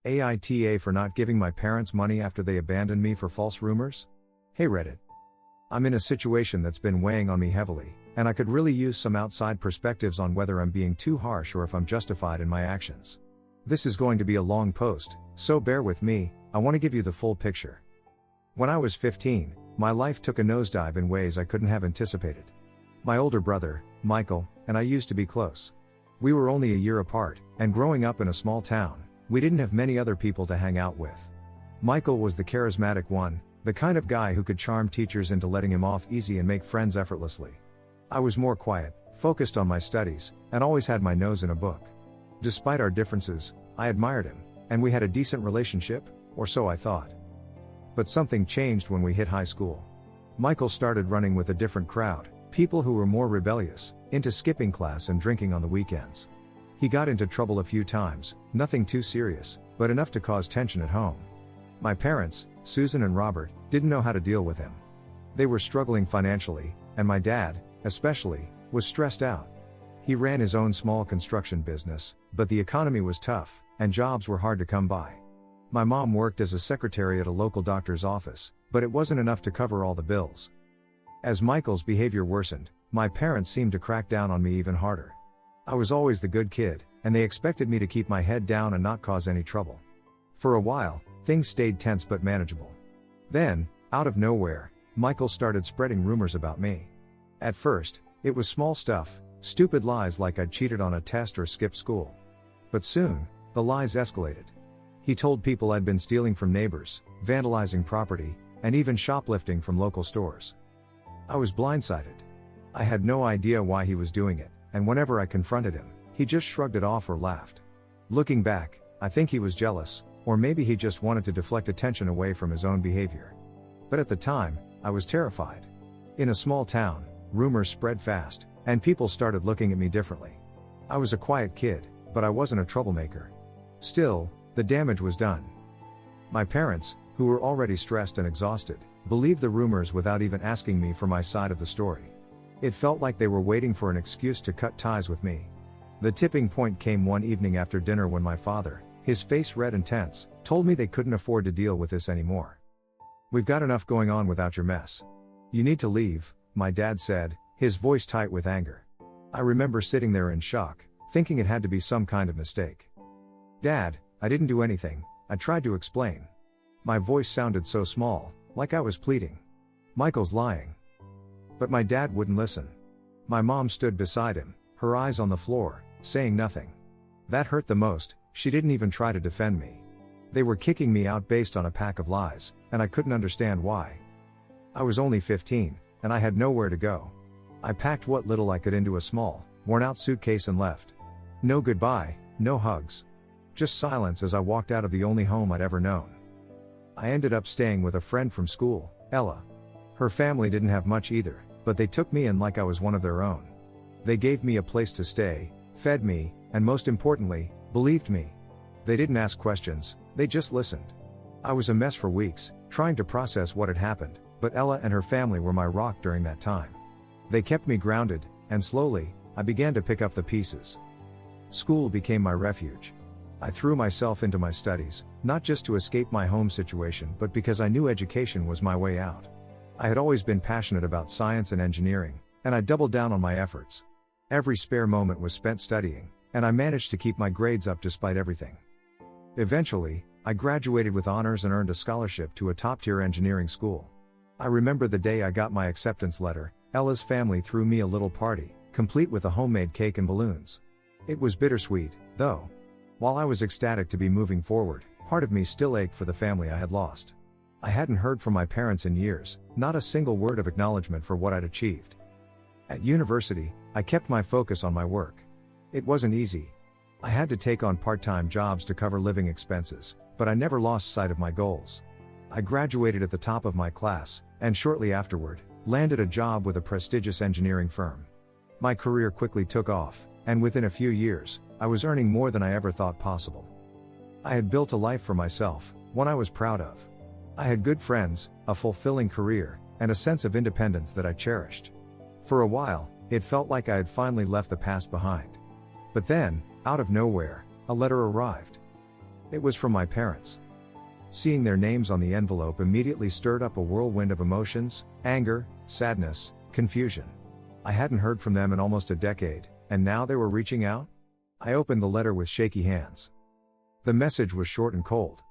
AITA for not giving my parents money after they abandoned me for false rumors? Hey Reddit. I'm in a situation that's been weighing on me heavily, and I could really use some outside perspectives on whether I'm being too harsh or if I'm justified in my actions. This is going to be a long post, so bear with me. I want to give you the full picture. When I was 15, my life took a nosedive in ways I couldn't have anticipated. My older brother, Michael, and I used to be close. We were only a year apart, and growing up in a small town, we didn't have many other people to hang out with. Michael was the charismatic one, the kind of guy who could charm teachers into letting him off easy and make friends effortlessly. I was more quiet, focused on my studies, and always had my nose in a book. Despite our differences, I admired him, and we had a decent relationship, or so I thought. But something changed when we hit high school. Michael started running with a different crowd, people who were more rebellious, into skipping class and drinking on the weekends. He got into trouble a few times, nothing too serious, but enough to cause tension at home. My parents, Susan and Robert, didn't know how to deal with him. They were struggling financially, and my dad, especially, was stressed out. He ran his own small construction business, but the economy was tough, and jobs were hard to come by. My mom worked as a secretary at a local doctor's office, but it wasn't enough to cover all the bills. As Michael's behavior worsened, my parents seemed to crack down on me even harder. I was always the good kid, and they expected me to keep my head down and not cause any trouble. For a while, things stayed tense but manageable. Then, out of nowhere, Michael started spreading rumors about me. At first, it was small stuff, stupid lies like I'd cheated on a test or skipped school. But soon, the lies escalated. He told people I'd been stealing from neighbors, vandalizing property, and even shoplifting from local stores. I was blindsided. I had no idea why he was doing it, and whenever I confronted him, he just shrugged it off or laughed. Looking back, I think he was jealous, or maybe he just wanted to deflect attention away from his own behavior. But at the time, I was terrified. In a small town, rumors spread fast, and people started looking at me differently. I was a quiet kid, but I wasn't a troublemaker. Still, the damage was done. My parents, who were already stressed and exhausted, believed the rumors without even asking me for my side of the story. It felt like they were waiting for an excuse to cut ties with me. The tipping point came one evening after dinner when my father, his face red and tense, told me they couldn't afford to deal with this anymore. "We've got enough going on without your mess. You need to leave," my dad said, his voice tight with anger. I remember sitting there in shock, thinking it had to be some kind of mistake. "Dad, I didn't do anything," I tried to explain. My voice sounded so small, like I was pleading. "Michael's lying." But my dad wouldn't listen. My mom stood beside him, her eyes on the floor, saying nothing. That hurt the most. She didn't even try to defend me. They were kicking me out based on a pack of lies, and I couldn't understand why. I was only 15, and I had nowhere to go. I packed what little I could into a small, worn-out suitcase and left. No goodbye, no hugs. Just silence as I walked out of the only home I'd ever known. I ended up staying with a friend from school, Ella. Her family didn't have much either, but they took me in like I was one of their own. They gave me a place to stay, fed me, and most importantly, believed me. They didn't ask questions, they just listened. I was a mess for weeks, trying to process what had happened, but Ella and her family were my rock during that time. They kept me grounded, and slowly, I began to pick up the pieces. School became my refuge. I threw myself into my studies, not just to escape my home situation but because I knew education was my way out. I had always been passionate about science and engineering, and I doubled down on my efforts. Every spare moment was spent studying, and I managed to keep my grades up despite everything. Eventually, I graduated with honors and earned a scholarship to a top-tier engineering school. I remember the day I got my acceptance letter. Ella's family threw me a little party, complete with a homemade cake and balloons. It was bittersweet, though. While I was ecstatic to be moving forward, part of me still ached for the family I had lost. I hadn't heard from my parents in years, not a single word of acknowledgement for what I'd achieved. At university, I kept my focus on my work. It wasn't easy. I had to take on part-time jobs to cover living expenses, but I never lost sight of my goals. I graduated at the top of my class, and shortly afterward, landed a job with a prestigious engineering firm. My career quickly took off, and within a few years, I was earning more than I ever thought possible. I had built a life for myself, one I was proud of. I had good friends, a fulfilling career, and a sense of independence that I cherished. For a while, it felt like I had finally left the past behind. But then, out of nowhere, a letter arrived. It was from my parents. Seeing their names on the envelope immediately stirred up a whirlwind of emotions: anger, sadness, confusion. I hadn't heard from them in almost a decade, and now they were reaching out? I opened the letter with shaky hands. The message was short and cold.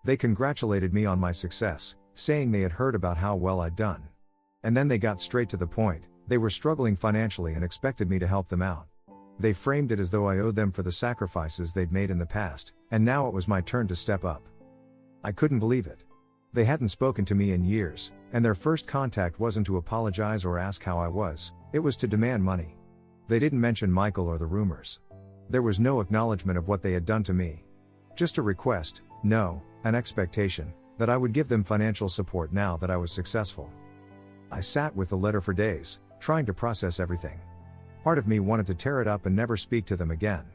They congratulated me on my success, saying they had heard about how well I'd done. And then they got straight to the point. They were struggling financially and expected me to help them out. They framed it as though I owed them for the sacrifices they'd made in the past, and now it was my turn to step up. I couldn't believe it. They hadn't spoken to me in years, and their first contact wasn't to apologize or ask how I was, it was to demand money. They didn't mention Michael or the rumors. There was no acknowledgement of what they had done to me. Just a request, no, an expectation, that I would give them financial support now that I was successful. I sat with the letter for days, trying to process everything. Part of me wanted to tear it up and never speak to them again.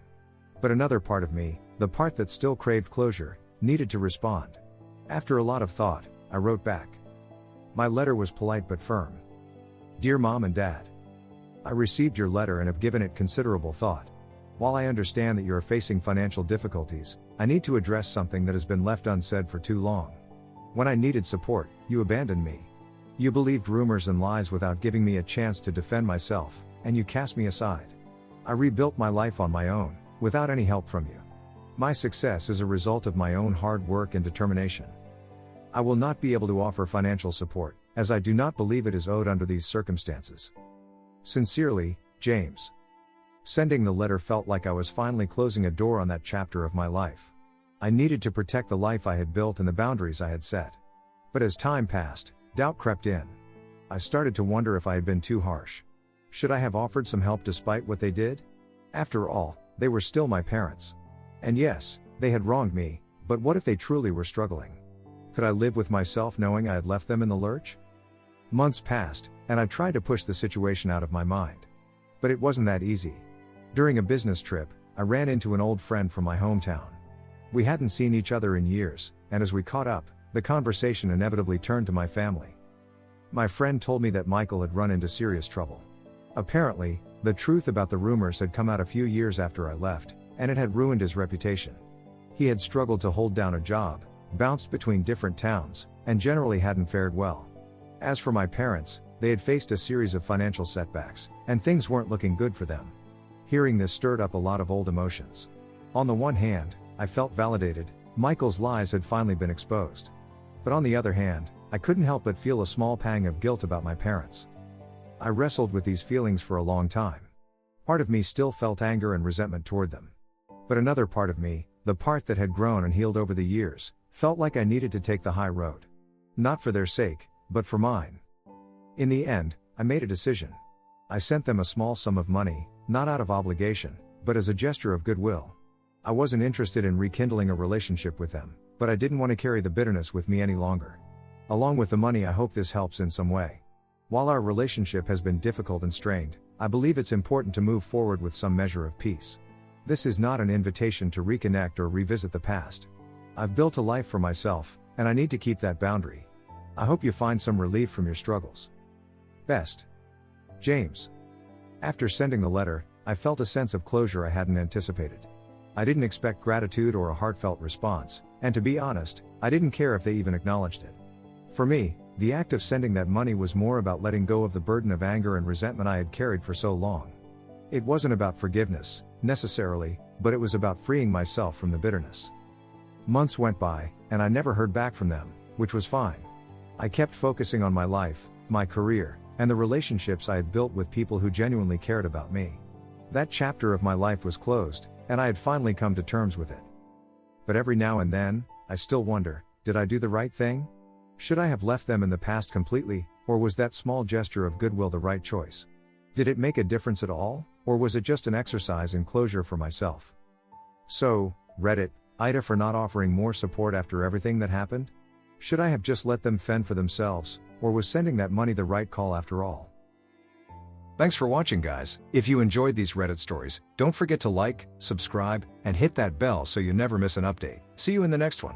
But another part of me, the part that still craved closure, needed to respond. After a lot of thought, I wrote back. My letter was polite but firm. Dear Mom and Dad, I received your letter and have given it considerable thought. While I understand that you are facing financial difficulties, I need to address something that has been left unsaid for too long. When I needed support, you abandoned me. You believed rumors and lies without giving me a chance to defend myself, and you cast me aside. I rebuilt my life on my own, without any help from you. My success is a result of my own hard work and determination. I will not be able to offer financial support, as I do not believe it is owed under these circumstances. Sincerely, James. Sending the letter felt like I was finally closing a door on that chapter of my life. I needed to protect the life I had built and the boundaries I had set. But as time passed, doubt crept in. I started to wonder if I had been too harsh. Should I have offered some help despite what they did? After all, they were still my parents. And yes, they had wronged me, but what if they truly were struggling? Could I live with myself knowing I had left them in the lurch? Months passed, and I tried to push the situation out of my mind. But it wasn't that easy. During a business trip, I ran into an old friend from my hometown. We hadn't seen each other in years, and as we caught up, the conversation inevitably turned to my family. My friend told me that Michael had run into serious trouble. Apparently, the truth about the rumors had come out a few years after I left, and it had ruined his reputation. He had struggled to hold down a job, bounced between different towns, and generally hadn't fared well. As for my parents, they had faced a series of financial setbacks, and things weren't looking good for them. Hearing this stirred up a lot of old emotions. On the one hand, I felt validated, Michael's lies had finally been exposed. But on the other hand, I couldn't help but feel a small pang of guilt about my parents. I wrestled with these feelings for a long time. Part of me still felt anger and resentment toward them. But another part of me, the part that had grown and healed over the years, felt like I needed to take the high road. Not for their sake, but for mine. In the end, I made a decision. I sent them a small sum of money, not out of obligation, but as a gesture of goodwill. I wasn't interested in rekindling a relationship with them, but I didn't want to carry the bitterness with me any longer. Along with the money, I hope this helps in some way. While our relationship has been difficult and strained, I believe it's important to move forward with some measure of peace. This is not an invitation to reconnect or revisit the past. I've built a life for myself, and I need to keep that boundary. I hope you find some relief from your struggles. Best. James. After sending the letter, I felt a sense of closure I hadn't anticipated. I didn't expect gratitude or a heartfelt response, and to be honest, I didn't care if they even acknowledged it. For me, the act of sending that money was more about letting go of the burden of anger and resentment I had carried for so long. It wasn't about forgiveness, necessarily, but it was about freeing myself from the bitterness. Months went by, and I never heard back from them, which was fine. I kept focusing on my life, my career, and the relationships I had built with people who genuinely cared about me. That chapter of my life was closed, and I had finally come to terms with it. But every now and then, I still wonder, did I do the right thing? Should I have left them in the past completely, or was that small gesture of goodwill the right choice? Did it make a difference at all, or was it just an exercise in closure for myself? So, Reddit, AITA for not offering more support after everything that happened? Should I have just let them fend for themselves, or was sending that money the right call after all? Thanks for watching, guys. If you enjoyed these Reddit stories, don't forget to like, subscribe, and hit that bell so you never miss an update. See you in the next one.